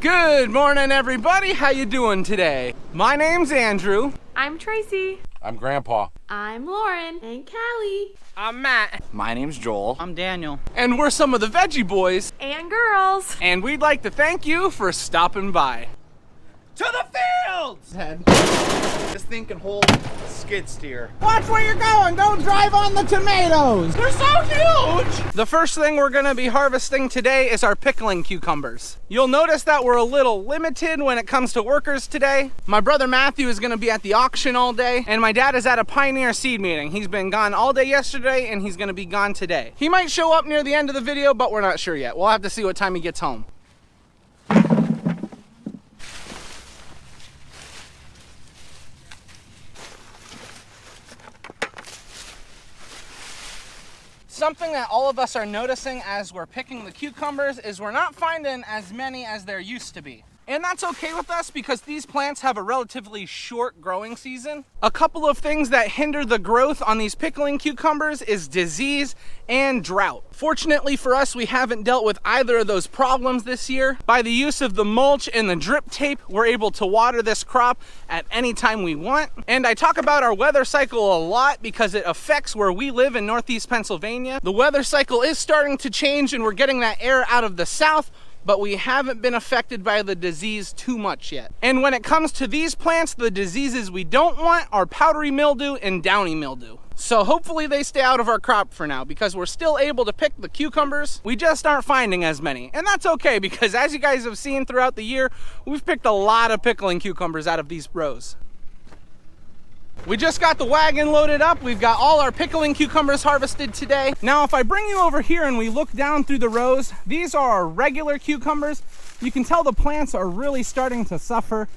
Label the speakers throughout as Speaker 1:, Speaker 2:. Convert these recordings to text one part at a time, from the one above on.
Speaker 1: Good morning, everybody. How you doing today? My name's Andrew.
Speaker 2: I'm Tracy.
Speaker 3: I'm Grandpa.
Speaker 2: I'm Lauren. And Callie.
Speaker 1: I'm Matt.
Speaker 4: My name's Joel.
Speaker 5: I'm Daniel.
Speaker 1: And we're some of the Veggie Boys.
Speaker 2: And girls.
Speaker 1: And we'd like to thank you for stopping by.
Speaker 4: To the fields! This thing can hold skid steer.
Speaker 5: Watch where you're going. Don't drive on the tomatoes.
Speaker 1: They're so huge! The first thing we're gonna be harvesting today is our pickling cucumbers. You'll notice that we're a little limited when it comes to workers today. My brother Matthew is gonna be at the auction all day, and my dad is at a Pioneer seed meeting. He's been gone all day yesterday, and he's gonna be gone today. He might show up near the end of the video, but we're not sure yet. We'll have to see what time he gets home. Something that all of us are noticing as we're picking the cucumbers is we're not finding as many as there used to be. And that's okay with us because these plants have a relatively short growing season. A couple of things that hinder the growth on these pickling cucumbers is disease and drought. Fortunately for us, we haven't dealt with either of those problems this year. By the use of the mulch and the drip tape, we're able to water this crop at any time we want. And I talk about our weather cycle a lot because it affects where we live in Northeast Pennsylvania. The weather cycle is starting to change and we're getting that air out of the south, but we haven't been affected by the disease too much yet. And when it comes to these plants, the diseases we don't want are powdery mildew and downy mildew. So hopefully they stay out of our crop for now because we're still able to pick the cucumbers. We just aren't finding as many. And that's okay because as you guys have seen throughout the year, we've picked a lot of pickling cucumbers out of these rows. We just got the wagon loaded up. We've got all our pickling cucumbers harvested today. Now, if I bring you over here and we look down through the rows, these are our regular cucumbers. You can tell the plants are really starting to suffer.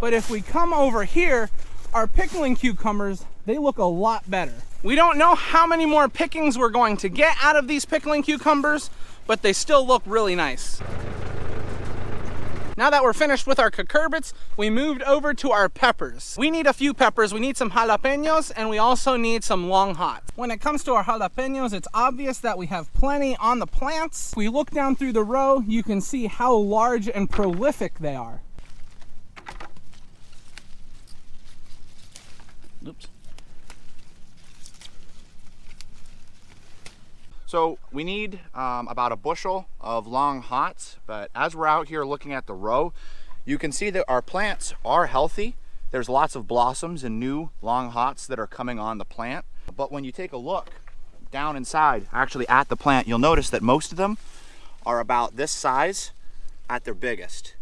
Speaker 1: But if we come over here, our pickling cucumbers, they look a lot better. We don't know how many more pickings we're going to get out of these pickling cucumbers, but they still look really nice. Now that we're finished with our cucurbits, we moved over to our peppers. We need a few peppers. We need some jalapenos and we also need some long hots. When it comes to our jalapenos, it's obvious that we have plenty on the plants. If we look down through the row, you can see how large and prolific they are.
Speaker 4: Oops. So we need about a bushel of long hots, but as we're out here looking at the row, you can see that our plants are healthy. There's lots of blossoms and new long hots that are coming on the plant. But when you take a look down inside, actually at the plant, you'll notice that most of them are about this size at their biggest.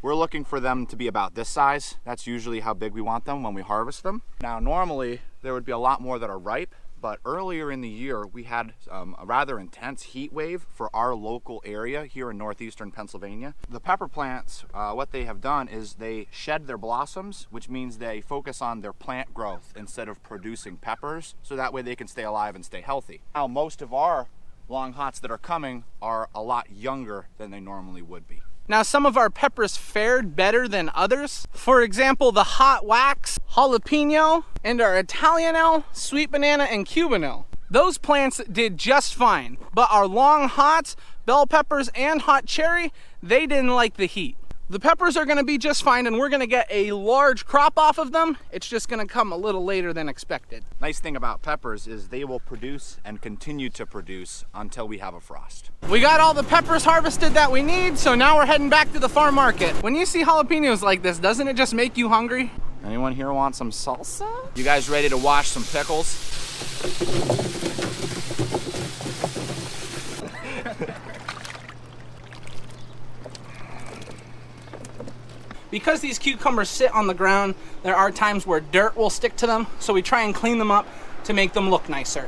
Speaker 4: We're looking for them to be about this size. That's usually how big we want them when we harvest them. Now, normally there would be a lot more that are ripe, but earlier in the year, we had a rather intense heat wave for our local area here in northeastern Pennsylvania. The pepper plants, what they have done is they shed their blossoms, which means they focus on their plant growth instead of producing peppers, so that way they can stay alive and stay healthy. Now, most of our long hots that are coming are a lot younger than they normally would be.
Speaker 1: Now, some of our peppers fared better than others. For example, the hot wax, jalapeno, and our Italiano, sweet banana, and Cubano. Those plants did just fine, but our long hots, bell peppers, and hot cherry, they didn't like the heat. The peppers are gonna be just fine and we're gonna get a large crop off of them. It's just gonna come a little later than expected.
Speaker 4: Nice thing about peppers is they will produce and continue to produce until we have a frost.
Speaker 1: We got all the peppers harvested that we need, so now we're heading back to the farm market. When you see jalapenos like this, doesn't it just make you hungry?
Speaker 4: Anyone here want some salsa? You guys ready to wash some pickles?
Speaker 1: Because these cucumbers sit on the ground, there are times where dirt will stick to them, so we try and clean them up to make them look nicer.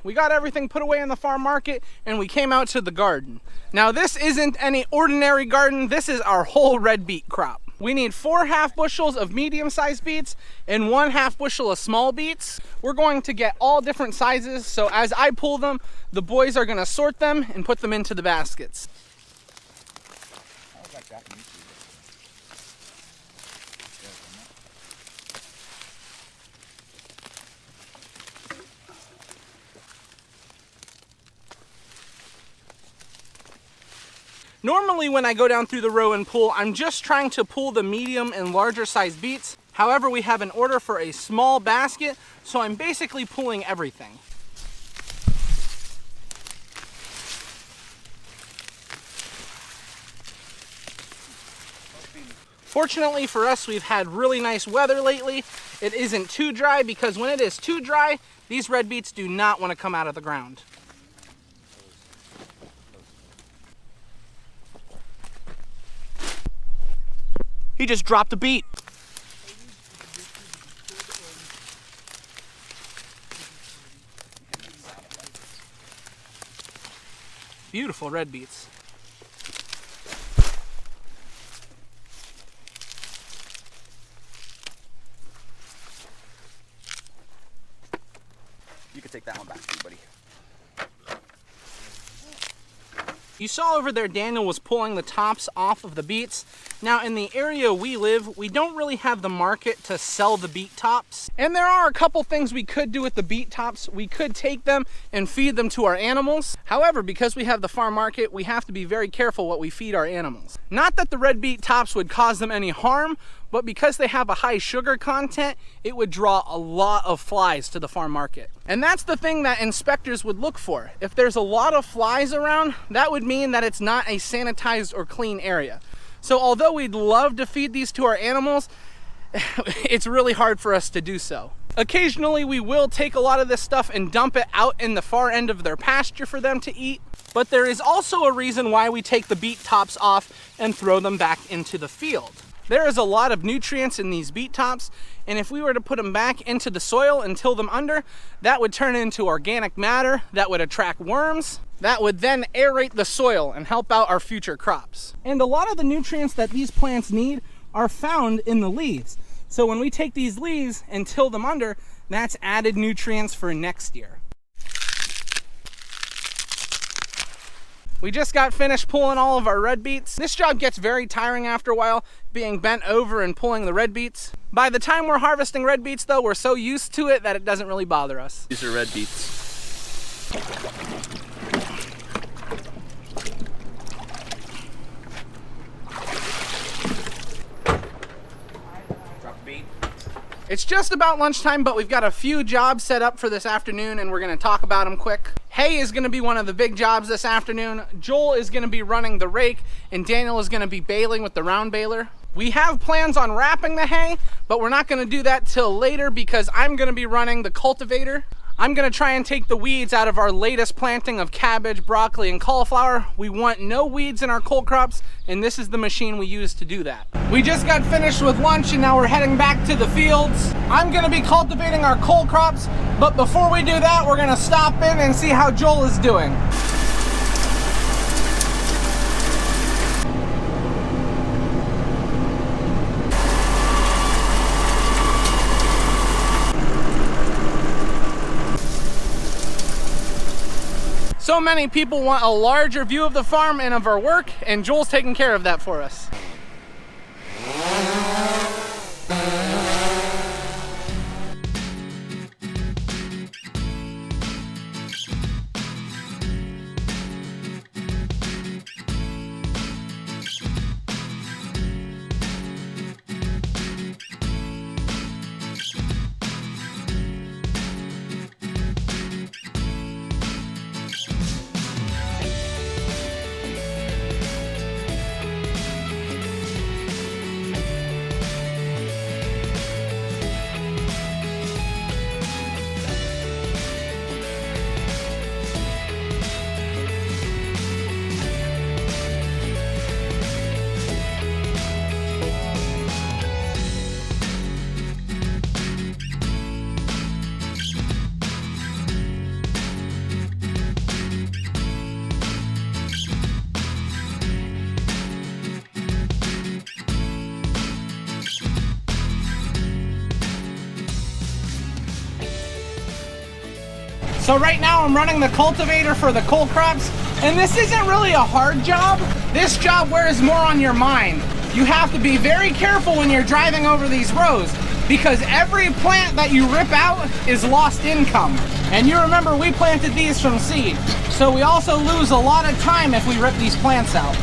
Speaker 1: We got everything put away in the farm market and we came out to the garden. Now this isn't any ordinary garden, this is our whole red beet crop. We need 4 half bushels of medium-sized beets and 1 half bushel of small beets. We're going to get all different sizes, so as I pull them, the boys are gonna sort them and put them into the baskets. Normally when I go down through the row and pull, I'm just trying to pull the medium and larger size beets. However, we have an order for a small basket, so I'm basically pulling everything. Fortunately for us, we've had really nice weather lately. It isn't too dry, because when it is too dry, these red beets do not want to come out of the ground.
Speaker 4: He just dropped a beet.
Speaker 1: Beautiful red beets.
Speaker 4: You can take that one back too, buddy.
Speaker 1: You saw over there Daniel was pulling the tops off of the beets. Now in the area we live, we don't really have the market to sell the beet tops. And there are a couple things we could do with the beet tops. We could take them and feed them to our animals. However, because we have the farm market, we have to be very careful what we feed our animals. Not that the red beet tops would cause them any harm, but because they have a high sugar content, it would draw a lot of flies to the farm market. And that's the thing that inspectors would look for. If there's a lot of flies around, that would mean that it's not a sanitized or clean area. So although we'd love to feed these to our animals, it's really hard for us to do so. Occasionally we will take a lot of this stuff and dump it out in the far end of their pasture for them to eat. But there is also a reason why we take the beet tops off and throw them back into the field. There is a lot of nutrients in these beet tops, and if we were to put them back into the soil and till them under, that would turn into organic matter that would attract worms. That would then aerate the soil and help out our future crops. And a lot of the nutrients that these plants need are found in the leaves. So when we take these leaves and till them under, that's added nutrients for next year. We just got finished pulling all of our red beets. This job gets very tiring after a while, being bent over and pulling the red beets. By the time we're harvesting red beets though, we're so used to it that it doesn't really bother us.
Speaker 3: These are red beets.
Speaker 1: It's just about lunchtime, but we've got a few jobs set up for this afternoon and we're gonna talk about them quick. Hay is gonna be one of the big jobs this afternoon. Joel is gonna be running the rake and Daniel is gonna be baling with the round baler. We have plans on wrapping the hay, but we're not gonna do that till later because I'm gonna be running the cultivator. I'm gonna try and take the weeds out of our latest planting of cabbage, broccoli, and cauliflower. We want no weeds in our cole crops, and this is the machine we use to do that. We just got finished with lunch and now we're heading back to the fields. I'm gonna be cultivating our cole crops, but before we do that, we're gonna stop in and see how Joel is doing. So many people want a larger view of the farm and of our work, and Joel's taking care of that for us. So right now I'm running the cultivator for the cole crops, and this isn't really a hard job. This job wears more on your mind. You have to be very careful when you're driving over these rows because every plant that you rip out is lost income. And you remember we planted these from seed, so we also lose a lot of time if we rip these plants out.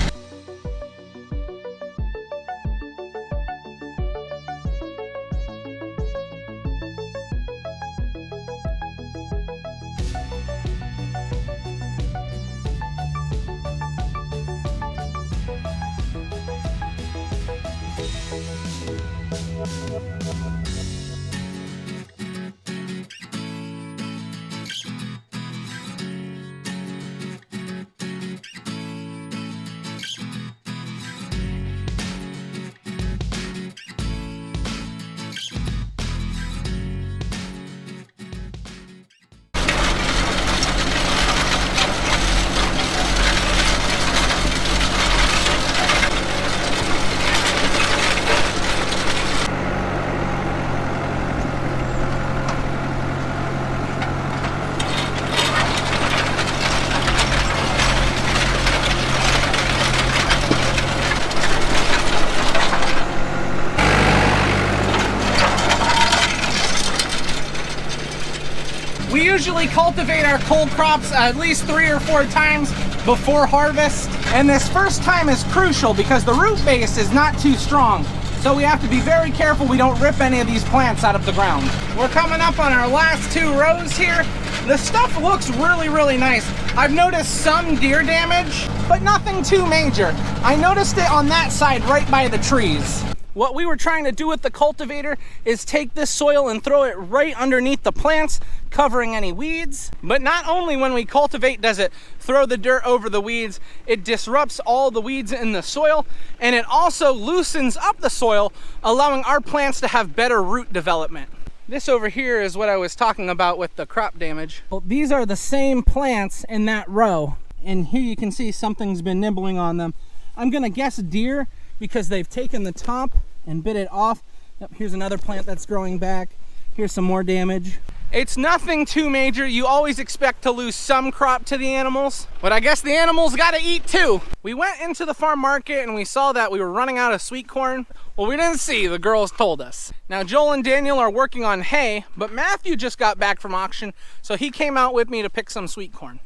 Speaker 1: usually cultivate our cole crops at least 3 or 4 times before harvest. And this first time is crucial because the root base is not too strong. So we have to be very careful we don't rip any of these plants out of the ground. We're coming up on our last 2 rows here. The stuff looks really, really nice. I've noticed some deer damage, but nothing too major. I noticed it on that side right by the trees. What we were trying to do with the cultivator is take this soil and throw it right underneath the plants, covering any weeds. But not only when we cultivate does it throw the dirt over the weeds, it disrupts all the weeds in the soil, and it also loosens up the soil, allowing our plants to have better root development. This over here is what I was talking about with the crop damage. Well, these are the same plants in that row, and here you can see something's been nibbling on them. I'm gonna guess deer, because they've taken the top and bit it off. Yep, here's another plant that's growing back. Here's some more damage. It's nothing too major. You always expect to lose some crop to the animals, but I guess the animals gotta eat too. We went into the farm market and we saw that we were running out of sweet corn. Well, we didn't see, the girls told us. Now Joel and Daniel are working on hay, but Matthew just got back from auction, so he came out with me to pick some sweet corn.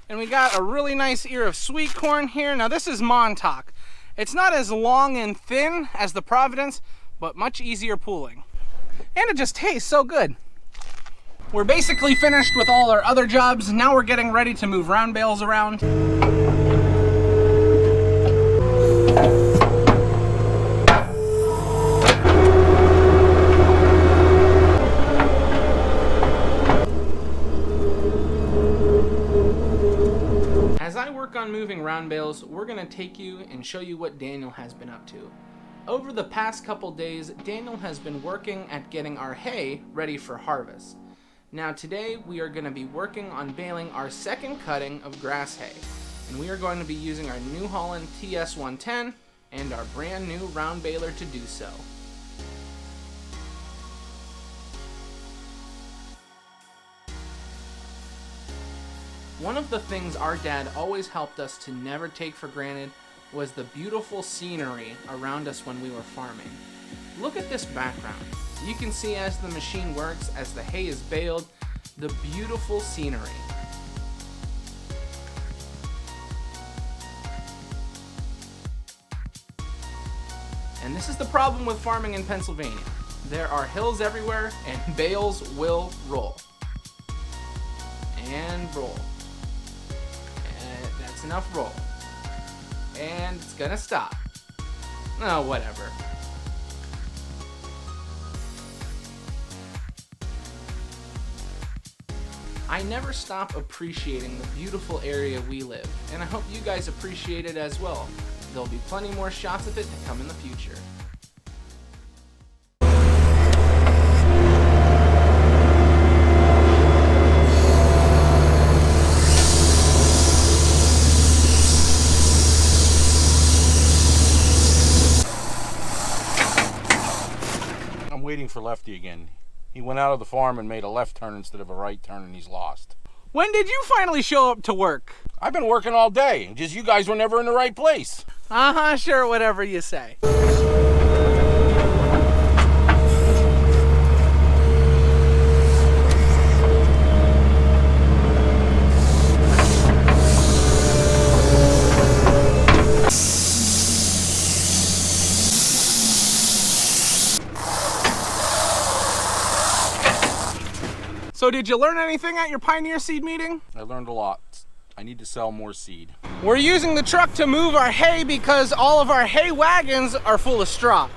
Speaker 1: And we got a really nice ear of sweet corn here. Now this is Montauk. It's not as long and thin as the Providence, but much easier pulling. And it just tastes so good. We're basically finished with all our other jobs. Now we're getting ready to move round bales around. As I work on moving round bales, we're gonna take you and show you what Daniel has been up to. Over the past couple days, Daniel has been working at getting our hay ready for harvest. Now today, we are gonna be working on baling our second cutting of grass hay. And we are going to be using our New Holland TS110 and our brand new round baler to do so. One of the things our dad always helped us to never take for granted was the beautiful scenery around us when we were farming. Look at this background. You can see as the machine works, as the hay is baled, the beautiful scenery. And this is the problem with farming in Pennsylvania. There are hills everywhere and bales will roll. And roll. That's enough roll. And it's gonna stop. Oh, whatever. I never stop appreciating the beautiful area we live, and I hope you guys appreciate it as well. There'll be plenty more shots of it to come in the future.
Speaker 3: Waiting for Lefty again. He went out of the farm and made a left turn instead of a right turn, and he's lost.
Speaker 1: When did you finally show up to work?
Speaker 3: I've been working all day, just you guys were never in the right place.
Speaker 1: Sure, whatever you say. So did you learn anything at your Pioneer Seed meeting?
Speaker 3: I learned a lot. I need to sell more seed.
Speaker 1: We're using the truck to move our hay because all of our hay wagons are full of straw.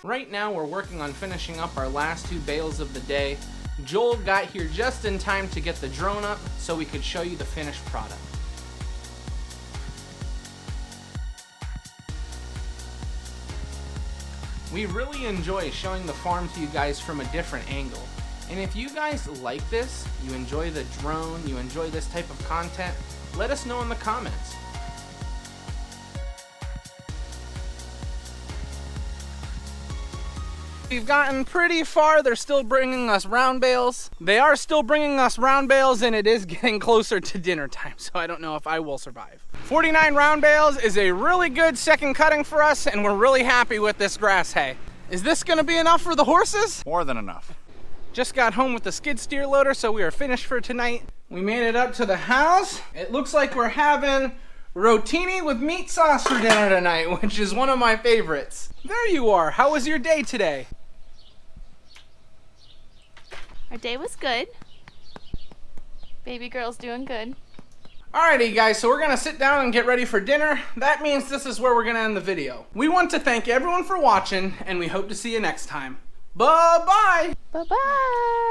Speaker 1: Right now we're working on finishing up our last 2 bales of the day. Joel got here just in time to get the drone up so we could show you the finished product. We really enjoy showing the farm to you guys from a different angle. And if you guys like this, you enjoy the drone, you enjoy this type of content, let us know in the comments. We've gotten pretty far. They're still bringing us round bales. They are still bringing us round bales, and it is getting closer to dinner time, so I don't know if I will survive. 49 round bales is a really good second cutting for us, and we're really happy with this grass hay. Is this gonna be enough for the horses?
Speaker 4: More than enough.
Speaker 1: Just got home with the skid steer loader, so we are finished for tonight. We made it up to the house. It looks like we're having rotini with meat sauce for dinner tonight, which is one of my favorites. There you are. How was your day today?
Speaker 2: Our day was good. Baby girl's doing good.
Speaker 1: Alrighty guys, so we're gonna sit down and get ready for dinner. That means this is where we're gonna end the video. We want to thank everyone for watching, and we hope to see you next time. Bye-bye!
Speaker 2: Bye-bye.